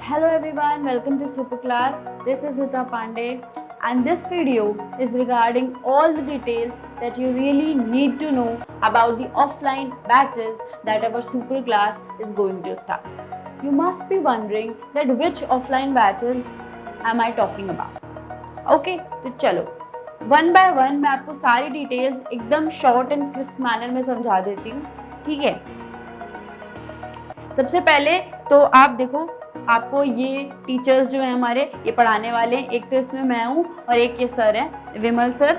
Hello everyone, welcome to Super Class. This is Hita Pandey and this video is regarding all the details that you really need to know about the offline batches that our Super Class is going to start. You must be wondering that which offline batches am I talking about? Okay, तो चलो one by one मैं आपको सारी details एकदम short and crisp manner में समझा देती हूँ, ठीक है। सबसे पहले तो आप देखो, आपको ये टीचर्स जो हैं हमारे ये पढ़ाने वाले हैं। एक तो इसमें मैं हूँ और एक ये सर हैं, Vimal sir,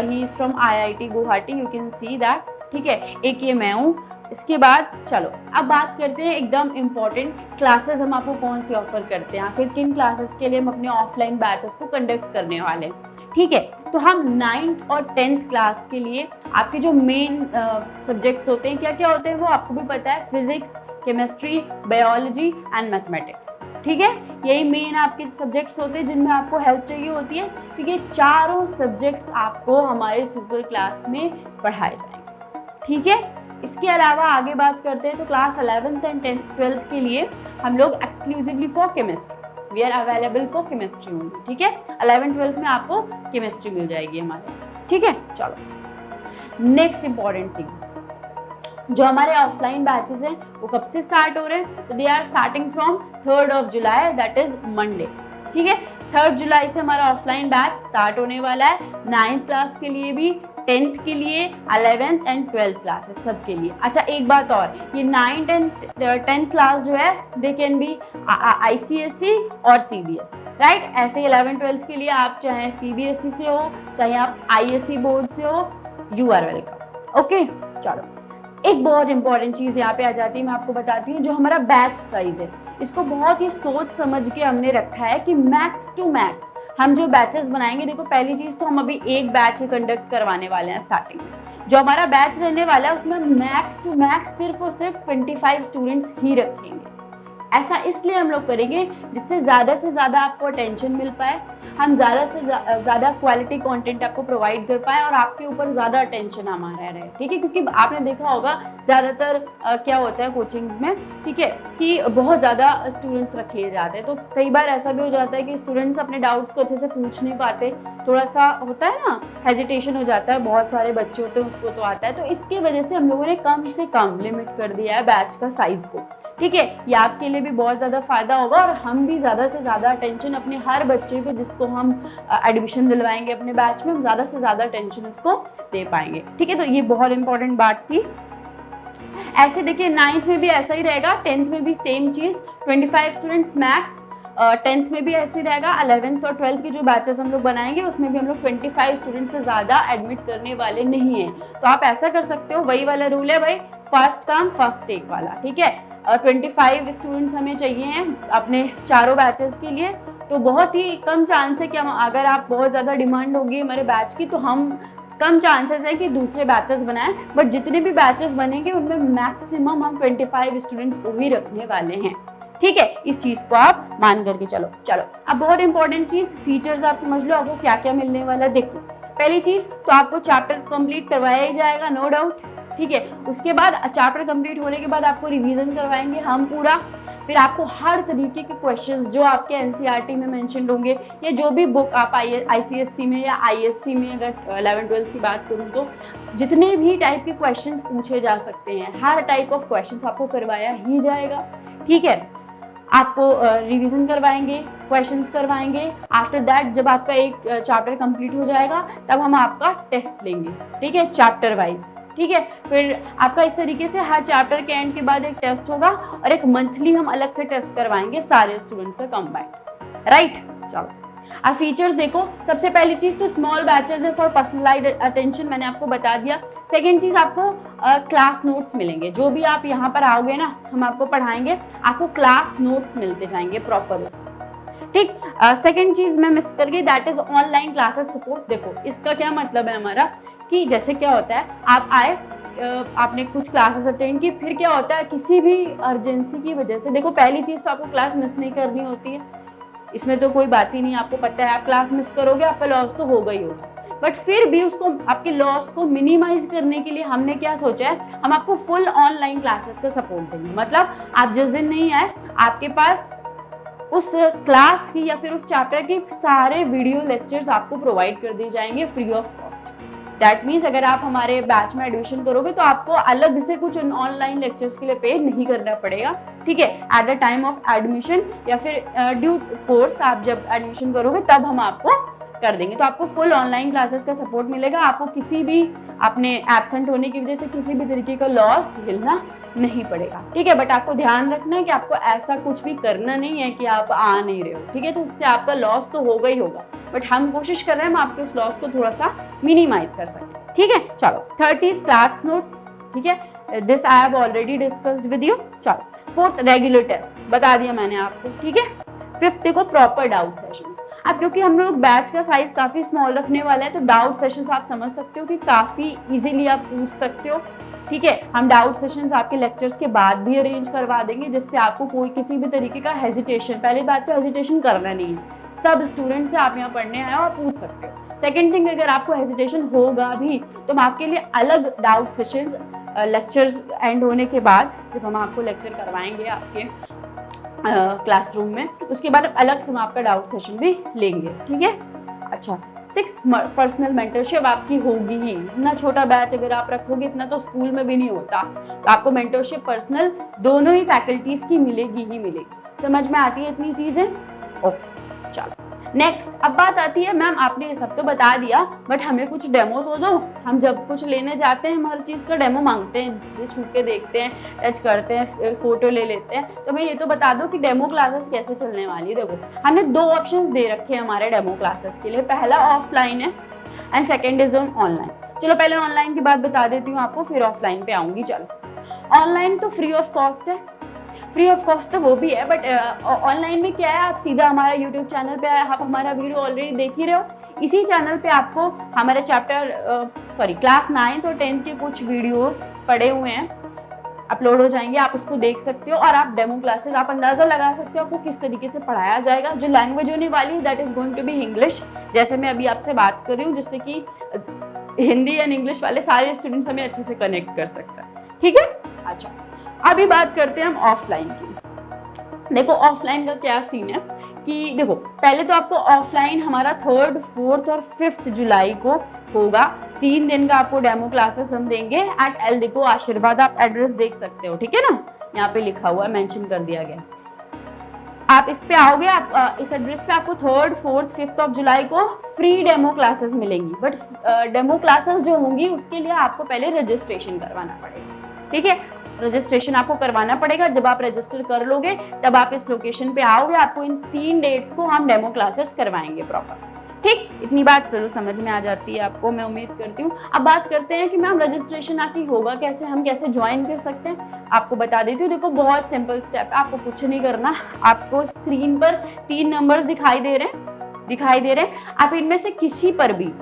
he is from IIT Guwahati, you can see that, ठीक है। एक ये मैं हूँ। इसके बाद चलो अब बात करते हैं एकदम इम्पॉर्टेंट क्लासेस हम आपको कौन सी ऑफर करते हैं, आखिर किन क्लासेस के लिए हम अपने ऑफलाइन बैचेस को कंडक्ट करने वाले हैं, ठीक है। तो हम 9th और 10th क्लास के लिए आपके जो मेन सब्जेक्ट्स होते हैं, क्या क्या होते हैं वो आपको भी पता है, physics, chemistry, biology and mathematics, ठीक है। यही मेन आपके सब्जेक्ट्स होते हैं जिनमें आपको हेल्प चाहिए होती है, तो ये चारों सब्जेक्ट्स आपको हमारे सुपर क्लास में पढ़ाए जाएंगे, ठीक है। इसके अलावा आगे बात करते हैं तो क्लास 11th एंड 12th के लिए हम लोग exclusively for chemistry, we are available for chemistry only, ठीक है। 11th-12th में आपको केमिस्ट्री मिल जाएगी हमारे, ठीक है। चलो नेक्स्ट इंपॉर्टेंट थिंग, जो हमारे ऑफलाइन बैचेस हैं वो कब से स्टार्ट हो रहे हैं, तो they are starting from 3rd July, that is Monday, ठीक है। 3rd जुलाई से हमारा ऑफलाइन बैच स्टार्ट होने वाला है, 9th क्लास के लिए भी, 10th के लिए, 11th एंड 12th क्लासेस सब के लिए। अच्छा एक बात और, ये 9th एंड 10th क्लास जो है दे कैन बी ICSE और CBSE, राइट। ऐसे 11th-12th के लिए आप चाहे CBSE से हो चाहे आप ISE बोर्ड से हो, यू आर वेलकम, ओके। चलो एक बहुत इंपॉर्टेंट चीज़ यहाँ पे आ जाती है, मैं आपको बताती हूँ, जो हमारा बैच साइज है इसको बहुत ही सोच समझ के हमने रखा है कि मैक्स टू मैक्स हम जो बैचेस बनाएंगे, देखो पहली चीज़ तो हम अभी एक बैच ही कंडक्ट करवाने वाले हैं स्टार्टिंग में। जो हमारा बैच रहने वाला है उसमें मैक्स टू मैक्स सिर्फ और सिर्फ 25 स्टूडेंट्स ही रखेंगे। ऐसा इसलिए हम लोग करेंगे जिससे ज़्यादा से ज़्यादा आपको अटेंशन मिल पाए, हम ज़्यादा से ज़्यादा क्वालिटी कंटेंट आपको प्रोवाइड कर पाए और आपके ऊपर ज़्यादा अटेंशन हमारा रहे, ठीक है। क्योंकि आपने देखा होगा ज़्यादातर क्या होता है कोचिंग्स में, ठीक है, कि बहुत ज़्यादा स्टूडेंट्स रख लिए जाते हैं, तो कई बार ऐसा भी हो जाता है कि स्टूडेंट्स अपने डाउट्स को अच्छे से पूछ नहीं पाते, थोड़ा सा होता है ना, हेजिटेशन हो जाता है, बहुत सारे बच्चे होते हैं उसको तो आता है, तो इसकी वजह से हम लोगों ने कम से कम लिमिट कर दिया है बैच का साइज़ को, ठीक है। ये आपके लिए भी बहुत ज़्यादा फ़ायदा होगा और हम भी ज़्यादा से ज़्यादा अटेंशन अपने हर बच्चे को जिसको हम एडमिशन दिलवाएंगे अपने बैच में, हम ज़्यादा से ज़्यादा अटेंशन इसको दे पाएंगे, ठीक है। तो ये बहुत इंपॉर्टेंट बात थी। ऐसे देखिए 9th में भी ऐसा ही रहेगा, 10th में भी सेम चीज़, 25 स्टूडेंट्स मैक्स, 10th में भी ऐसे ही रहेगा। 11th और 12th के जो बैचेस हम लोग बनाएंगे उसमें भी हम लोग 25 स्टूडेंट्स से ज़्यादा एडमिट करने वाले नहीं हैं। तो आप ऐसा कर सकते हो, वही वाला रूल है भाई, फर्स्ट कम फर्स्ट टेक वाला, ठीक है। 25 स्टूडेंट्स हमें चाहिए हैं अपने चारों बैचेस के लिए, तो बहुत ही कम चांस है कि हम, अगर आप बहुत ज़्यादा डिमांड होगी हमारे बैच की, तो हम कम चांसेस है कि दूसरे बैचेस बनाएं, बट जितने भी बैचेस बनेंगे उनमें मैक्सिमम हम 25 स्टूडेंट्स को ही रखने वाले हैं, ठीक है। इस चीज़ को आप मान करके चलो। अब बहुत इंपॉर्टेंट चीज़, फीचर्स आप समझ लो आपको क्या क्या मिलने वाला है। देखो पहली चीज़ तो आपको चैप्टर कंप्लीट करवाया ही जाएगा, नो डाउट, ठीक है। उसके बाद चैप्टर कंप्लीट होने के बाद आपको रिवीजन करवाएंगे हम पूरा, फिर आपको हर तरीके के क्वेश्चंस जो आपके NCERT में मेंशन होंगे या जो भी बुक आप ICSE में या ISC में, अगर 11th-12th की बात करूँ तो जितने भी टाइप के क्वेश्चंस पूछे जा सकते हैं, हर टाइप ऑफ क्वेश्चंस आपको करवाया ही जाएगा, ठीक है। आपको रिवीजन करवाएंगे, क्वेश्चंस करवाएंगे। आफ्टर दैट जब आपका एक चैप्टर कंप्लीट हो जाएगा तब हम आपका टेस्ट लेंगे, ठीक है, चैप्टर वाइज, ठीक है। फिर आपका इस तरीके से हर चैप्टर के एंड के बाद एक टेस्ट होगा और एक मंथली हम अलग से टेस्ट करवाएंगे सारे स्टूडेंट्स का कंबाइंड, राइट। चलो अब फीचर्स देखो, सबसे पहली चीज़ तो स्मॉल बैचेस है फॉर पर्सनलाइज्ड अटेंशन, मैंने आपको बता दिया। सेकेंड चीज़, आपको क्लास नोट्स मिलेंगे, जो भी आप यहाँ पर आओगे ना हम आपको पढ़ाएंगे, आपको क्लास नोट्स मिलते जाएंगे प्रॉपर उसके, ठीक। सेकेंड चीज़ मैं मिस कर गई, that is online classes support. देखो इसका क्या मतलब है हमारा, कि जैसे क्या होता है, आप आए, आपने कुछ क्लासेस अटेंड की, फिर क्या होता है किसी भी अर्जेंसी की वजह से, देखो पहली चीज़ तो आपको क्लास मिस नहीं करनी होती है, इसमें तो कोई बात ही नहीं, आपको पता है आप क्लास मिस करोगे आपका लॉस तो होगा ही होगा, बट फिर भी उसको, आपके लॉस को मिनिमाइज करने के लिए हमने क्या सोचा है, हम आपको फुल ऑनलाइन क्लासेस का सपोर्ट देंगे। मतलब आप जिस दिन नहीं आए, आपके पास उस क्लास की या फिर उस चैप्टर के सारे वीडियो लेक्चर्स आपको प्रोवाइड कर दिए जाएंगे free of cost. That means अगर आप हमारे बैच में एडमिशन करोगे तो आपको अलग से कुछ ऑनलाइन लेक्चर्स के लिए पे नहीं करना पड़ेगा, ठीक है। At the time of admission या फिर ड्यू कोर्स आप जब एडमिशन करोगे तब हम आपको कर देंगे। तो आपको फुल ऑनलाइन क्लासेस का सपोर्ट मिलेगा, आपको किसी भी अपने एब्सेंट होने की वजह से किसी भी तरीके का लॉस झेलना नहीं पड़ेगा, ठीक है। बट आपको ध्यान रखना है कि आपको ऐसा कुछ भी करना नहीं है कि आप आ नहीं रहे हो, ठीक है। तो उससे आपका लॉस तो होगा ही होगा, बट हम कोशिश कर रहे हैं हम आपके उस लॉस को थोड़ा सा मिनिमाइज कर सकें, ठीक है। चलो 30 क्लास नोट्स, ठीक है, this I have already discussed with you. चलो 4th रेगुलर टेस्ट बता दिया मैंने आपको, ठीक है। 5th देखो प्रॉपर डाउट सेशंस। अब क्योंकि हम लोग बैच का साइज काफी स्मॉल रखने वाले हैं तो डाउट सेशंस आप समझ सकते हो कि काफी इजीली आप पूछ सकते हो, ठीक है। हम डाउट सेशंस आपके लेक्चर्स के बाद भी अरेंज करवा देंगे जिससे आपको कोई किसी भी तरीके का हेजिटेशन, पहली बात तो हेजिटेशन करना नहीं है, सब स्टूडेंट से आप यहाँ पढ़ने आए हो आप पूछ सकते हो। सेकेंड थिंग, अगर आपको हेजिटेशन होगा भी तो हम आपके लिए अलग डाउट सेशंस लेक्चर्स एंड होने के बाद जब हम आपको लेक्चर करवाएंगे आपके क्लासरूम में, उसके बाद अलग से हम आपका डाउट सेशन भी लेंगे, ठीक है। अच्छा 6 पर्सनल मेंटरशिप आपकी होगी ही। इतना छोटा बैच अगर आप रखोगे इतना तो स्कूल में भी नहीं होता, तो आपको मेंटरशिप पर्सनल दोनों ही फैकल्टीज की मिलेगी ही मिलेगी। समझ में आती है इतनी चीजें? ओके चलो नेक्स्ट। अब बात आती है मैम आपने ये सब तो बता दिया बट हमें कुछ डेमो तो दो, हम जब कुछ लेने जाते हैं हम हर चीज़ का डेमो मांगते हैं, छू के देखते हैं, टच करते हैं, फोटो ले लेते हैं। तो मैं ये तो बता दो कि डेमो क्लासेस कैसे चलने वाली है। देखो हमने 2 ऑप्शंस दे रखे हैं हमारे डेमो क्लासेस के लिए, पहला ऑफलाइन है एंड सेकेंड इज ऑनलाइन। चलो पहले ऑनलाइन की बात बता देती हूँ आपको, फिर ऑफलाइन पे आऊँगी। चलो ऑनलाइन तो फ्री ऑफ कॉस्ट है, फ्री ऑफ कॉस्ट तो वो भी है, बट ऑनलाइन में क्या है, आप सीधा हमारा यूट्यूब चैनल पे आप हमारा वीडियो ऑलरेडी देख ही रहे हो। इसी चैनल पे आपको हमारे क्लास 9th और 10th के कुछ वीडियोस पड़े हुए हैं, अपलोड हो जाएंगे, आप उसको देख सकते हो। और आप डेमो क्लासेस आप अंदाजा लगा सकते हो आपको किस तरीके से पढ़ाया जाएगा। जो लैंग्वेज होने वाली है that is going to be English, जैसे मैं अभी आपसे बात कर रही हूँ, जिससे कि हिंदी एंड इंग्लिश वाले सारे स्टूडेंट्स हमें अच्छे से कनेक्ट कर सकते हैं, ठीक है। अच्छा अभी बात करते हैं हम ऑफलाइन की। देखो ऑफलाइन का क्या सीन है कि देखो पहले तो आपको ऑफलाइन हमारा 3rd, 4th और 5th जुलाई को होगा। 3 दिन का आपको डेमो क्लासेस हम देंगे एट एल देखो आशीर्वाद, आप एड्रेस देख सकते हो, ठीक है ना, यहाँ पे लिखा हुआ है, मेंशन कर दिया गया। आप इस पे आओगे, आप इस एड्रेस पे आपको 3rd, 4th, 5th of July को फ्री डेमो क्लासेस मिलेंगी। बट डेमो क्लासेस जो होंगी उसके लिए आपको पहले रजिस्ट्रेशन करवाना पड़ेगा, ठीक है। रजिस्ट्रेशन आपको करवाना पड़ेगा, जब आप रजिस्टर कर लोगे तब आप इस लोकेशन पे आओगे, आपको इन 3 डेट्स को हम डेमो क्लासेस करवाएंगे प्रॉपर, ठीक। इतनी बात चलो समझ में आ जाती है आपको, मैं उम्मीद करती हूँ। अब बात करते हैं कि मैम रजिस्ट्रेशन आखिर होगा कैसे, हम कैसे ज्वाइन कर सकते हैं। आपको बता देती हूँ, देखो बहुत सिंपल स्टेप है, आपको कुछ नहीं करना। आपको स्क्रीन पर 3 नंबर्स दिखाई दे रहे हैं, आप इनमें से किसी पर भी,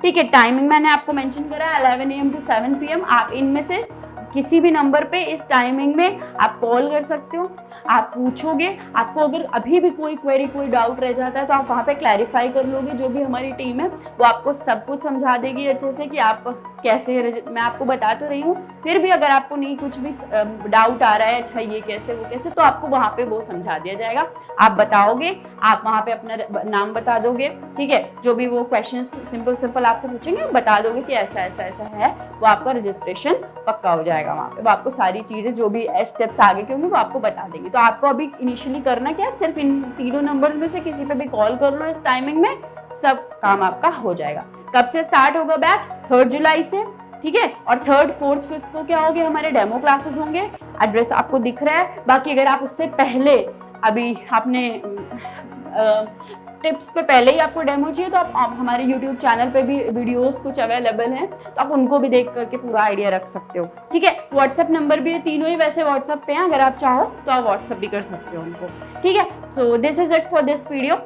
ठीक है, टाइमिंग मैंने आपको मेंशन करा है 11 AM to 7 PM, आप इनमें से किसी भी नंबर पे इस टाइमिंग में आप कॉल कर सकते हो, आप पूछोगे। आपको अगर अभी भी कोई क्वेरी, कोई डाउट रह जाता है तो आप वहाँ पे क्लैरिफाई कर लोगे। जो भी हमारी टीम है वो आपको सब कुछ समझा देगी अच्छे से कि आप कैसे, मैं आपको बता तो रही हूँ, फिर भी अगर आपको नहीं कुछ भी डाउट आ रहा है, अच्छा ये कैसे वो कैसे, तो आपको वहाँ पे वो समझा दिया जाएगा। आप बताओगे, आप वहाँ पे अपना नाम बता दोगे, ठीक है, जो भी वो क्वेश्चन सिंपल आपसे पूछेंगे बता दोगे कि ऐसा ऐसा ऐसा है, वो आपका रजिस्ट्रेशन पक्का हो जाएगा। वहाँ पे वो आपको सारी चीज़ें जो भी स्टेप्स आगे के होंगे वो आपको बता देंगे। तो आपको अभी इनिशियली करना क्या है, सिर्फ इन 3 नंबर्स में से किसी पे भी कॉल कर लो इस टाइमिंग में, सब काम आपका हो जाएगा। कब से स्टार्ट होगा बैच? 3rd जुलाई से, ठीक है। और 3rd, 4th, 5th को क्या होंगे, हमारे डेमो क्लासेस होंगे। एड्रेस आपको दिख रहा है। बाकी अगर आप उससे पहले अभी आपने टिप्स पे पहले ही आपको डेमो चाहिए तो आप हमारे YouTube चैनल पे भी वीडियोस कुछ अवेलेबल हैं, तो आप उनको भी देख करके पूरा आइडिया रख सकते हो, ठीक है। व्हाट्सएप नंबर भी है, तीनों ही वैसे व्हाट्सएप पे हैं, अगर आप चाहो तो आप व्हाट्सएप भी कर सकते हो उनको, ठीक है। So this is it for this video.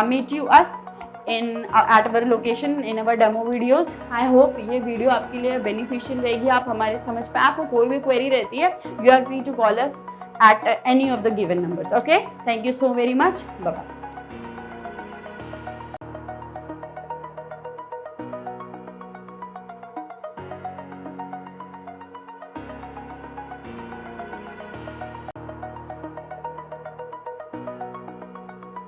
Meet you us at our location in our demo videos. I hope ये वीडियो आपके लिए बेनिफिशियल रहेगी। आप हमारे समझ पे, आपको कोई भी क्वेरी रहती है, you are free to call us at any of the given numbers. Okay, thank you so very much. Bye bye.